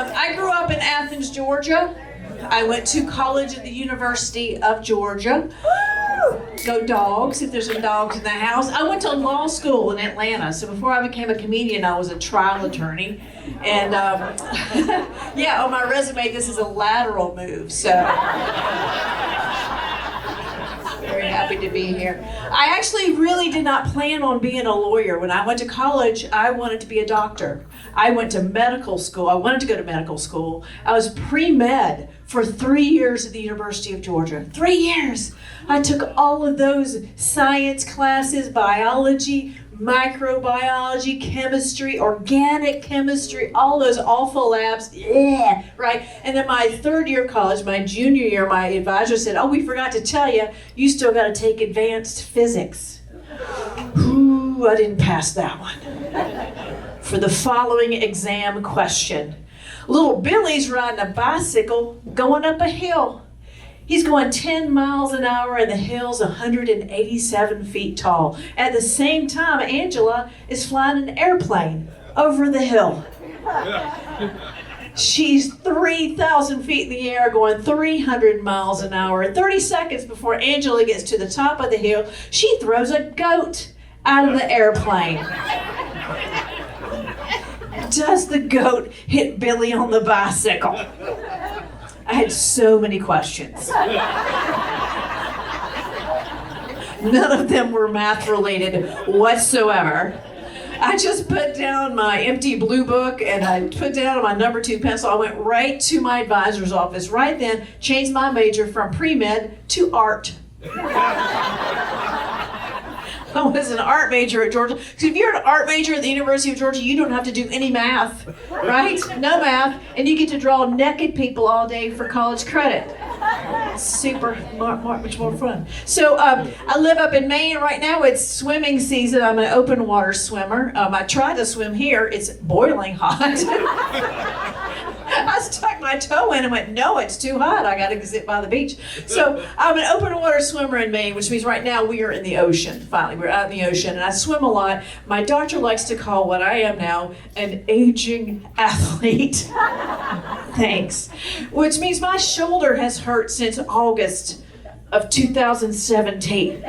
I grew up in Athens, Georgia. I went to college at the University of Georgia. Go Dawgs, if there's some dogs in the house. I went to law school in Atlanta. So before I became a comedian, I was a trial attorney. And yeah, on my resume, this is a lateral move. So very happy to be here. I actually really did not plan on being a lawyer. When I went to college, I wanted to be a doctor. I went to medical school. I wanted to go to medical school. I was pre-med for 3 years at the University of Georgia. 3 years. I took all of those science classes, biology, microbiology, chemistry, organic chemistry, all those awful labs, yeah, right? And then my third year of college, my junior year, my advisor said, oh, we forgot to tell you, you still got to take advanced physics. Ooh, I didn't pass that one. For the following exam question. Little Billy's riding a bicycle going up a hill. He's going 10 miles an hour and the hill's 187 feet tall. At the same time, Angela is flying an airplane over the hill. She's 3,000 feet in the air going 300 miles an hour. 30 seconds before Angela gets to the top of the hill, she throws a goat out of the airplane. Does the goat hit Billy on the bicycle? I had so many questions. None of them were math related whatsoever. I just put down my empty blue book and I put down my number 2 pencil. I went right to my advisor's office right then, changed my major from pre-med to art. I was an art major at Georgia. Because if you're an art major at the University of Georgia, you don't have to do any math, right? No math. And you get to draw naked people all day for college credit. Super, much more fun. So I live up in Maine right now. It's swimming season. I'm an open water swimmer. I tried to swim here. It's boiling hot. I stuck my toe in and went, no, it's too hot. I got to sit by the beach. So I'm an open water swimmer in Maine, which means right now we are in the ocean. Finally, we're out in the ocean, and I swim a lot. My doctor likes to call what I am now an aging athlete. Thanks. Which means my shoulder has hurt since August of 2017.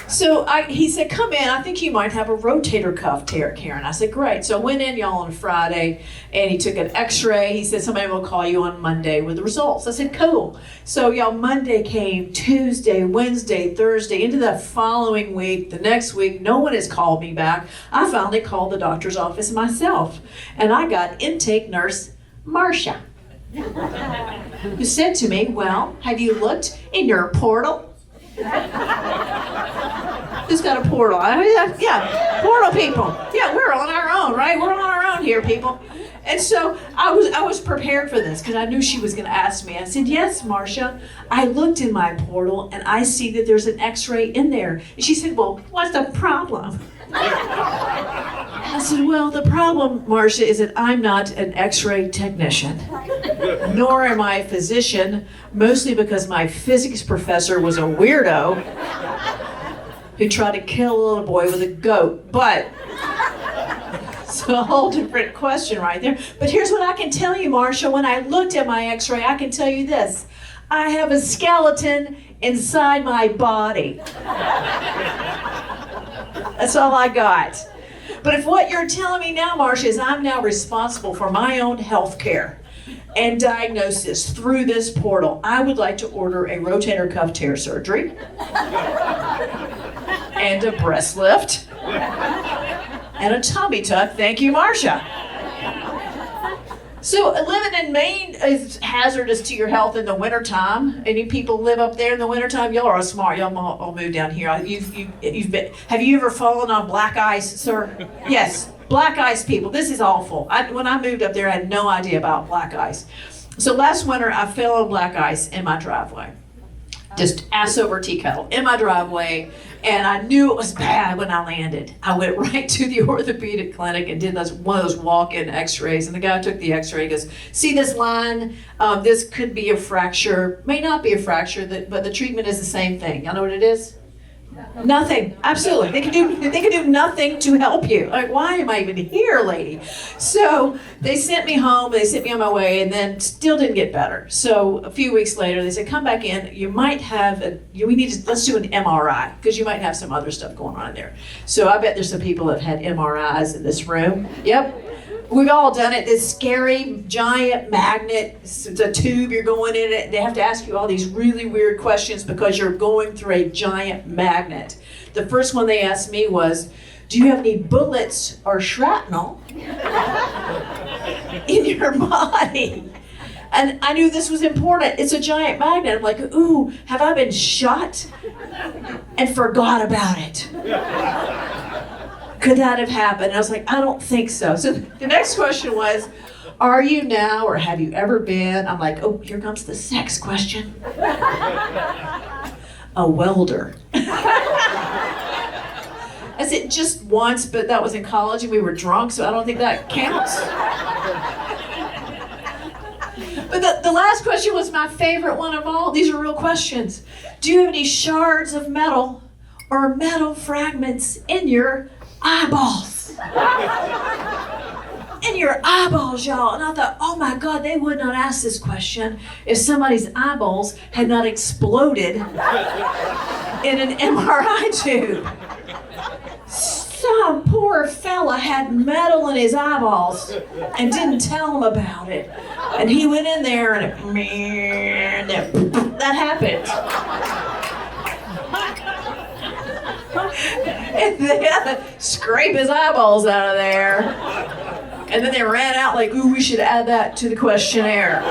So he said, come in, I think you might have a rotator cuff tear, Karen. I said, great. So I went in, y'all, on Friday, and he took an x-ray. He said, somebody will call you on Monday with the results. I said, cool. So y'all, Monday came, Tuesday, Wednesday, Thursday, into the following week, the next week, no one has called me back. I finally called the doctor's office myself, and I got intake nurse Marcia, who said to me, well, have you looked in your portal? Who's got a portal? Yeah, portal people. Yeah, we're on our own, right? We're on our own here, people. And so I was prepared for this because I knew she was going to ask me. I said, yes, Marcia, I looked in my portal and I see that there's an x-ray in there. And she said, well, what's the problem? I said, well, the problem, Marcia, is that I'm not an x-ray technician, nor am I a physician, mostly because my physics professor was a weirdo who tried to kill a little boy with a goat. But it's a whole different question right there. But here's what I can tell you, Marcia. When I looked at my x-ray, I can tell you this. I have a skeleton inside my body. That's all I got. But if what you're telling me now, Marcia, is I'm now responsible for my own health care and diagnosis through this portal, I would like to order a rotator cuff tear surgery and a breast lift and a tummy tuck. Thank you, Marcia. So living in Maine is hazardous to your health in the wintertime. Any people live up there in the wintertime? Y'all are smart. Y'all all move down here. Have you ever fallen on black ice, sir? Yes, black ice people. This is awful. When I moved up there, I had no idea about black ice. So last winter, I fell on black ice in my driveway. Just ass over tea kettle in my driveway, and I knew it was bad when I landed. I went right to the orthopedic clinic and did one of those walk-in x-rays, and the guy took the x-ray. He goes, see this line? This could be a fracture, may not be a fracture, but the treatment is the same thing. Y'all know what it is? Nothing. Absolutely. They can do nothing to help you. Like, why am I even here, lady? So they sent me home, they sent me on my way, and then still didn't get better. So a few weeks later, they said, come back in. You might have, let's do an MRI, because you might have some other stuff going on in there. So I bet there's some people that have had MRIs in this room. Yep. We've all done it. This scary giant magnet, it's a tube, you're going in it. They have to ask you all these really weird questions because you're going through a giant magnet. The first one they asked me was, do you have any bullets or shrapnel in your body? And I knew this was important. It's a giant magnet. I'm like, ooh, have I been shot and forgot about it? Could that have happened? And I was like, I don't think so. So the next question was, are you now or have you ever been? I'm like, oh, here comes the sex question. A welder. I said just once, but that was in college and we were drunk, so I don't think that counts. But the last question was my favorite one of all. These are real questions. Do you have any shards of metal or metal fragments in your eyeballs? In your eyeballs, y'all. And I thought, oh my God, they would not ask this question if somebody's eyeballs had not exploded in an MRI tube. Some poor fella had metal in his eyeballs and didn't tell him about it. And he went in there and that happened. And they had to scrape his eyeballs out of there. And then they ran out like, ooh, we should add that to the questionnaire.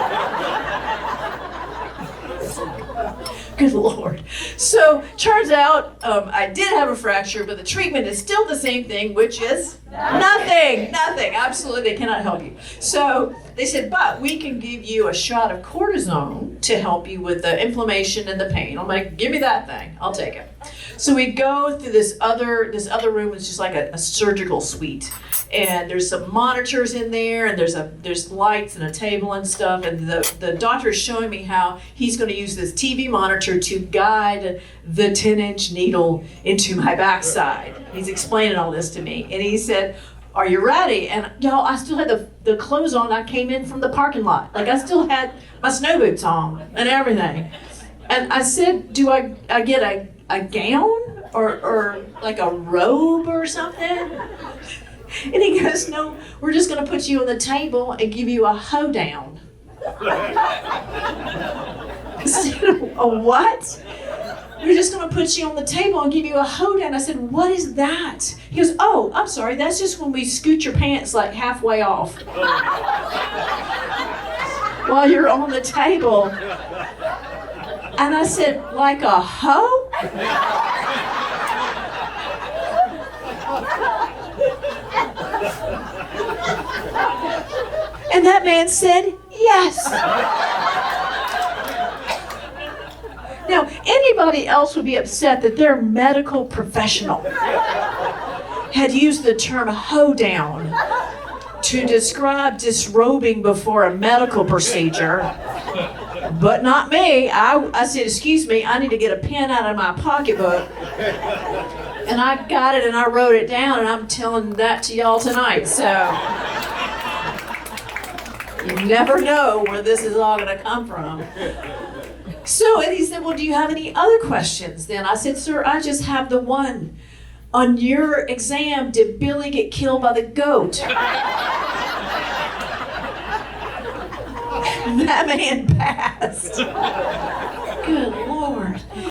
Good Lord. So, turns out I did have a fracture, but the treatment is still the same thing, which is nothing. Nothing. Absolutely, they cannot help you. So, they said, but we can give you a shot of cortisone to help you with the inflammation and the pain. I'm like, give me that thing. I'll take it. So we go through this other room, it's just like a surgical suite. And there's some monitors in there, and there's lights and a table and stuff. And the doctor is showing me how he's going to use this TV monitor to guide the 10-inch needle into my backside. He's explaining all this to me. And he said, are you ready? And y'all, I still had the clothes on. I came in from the parking lot. Like I still had my snow boots on and everything. And I said, do I get a gown or like a robe or something? And he goes, no, we're just going to put you on the table and give you a hoedown. I said, a what? We're just going to put you on the table and give you a hoedown. I said, what is that? He goes, oh, I'm sorry, that's just when we scoot your pants like halfway off. While you're on the table. And I said, like a hoe? And that man said, yes. Now, anybody else would be upset that their medical professional had used the term hoedown to describe disrobing before a medical procedure, but not me. I said, excuse me, I need to get a pen out of my pocketbook. And I got it and I wrote it down, and I'm telling that to y'all tonight. So you never know where this is all going to come from. So, and he said, well, do you have any other questions then? I said, sir, I just have the one. On your exam, did Billy get killed by the goat? That man passed.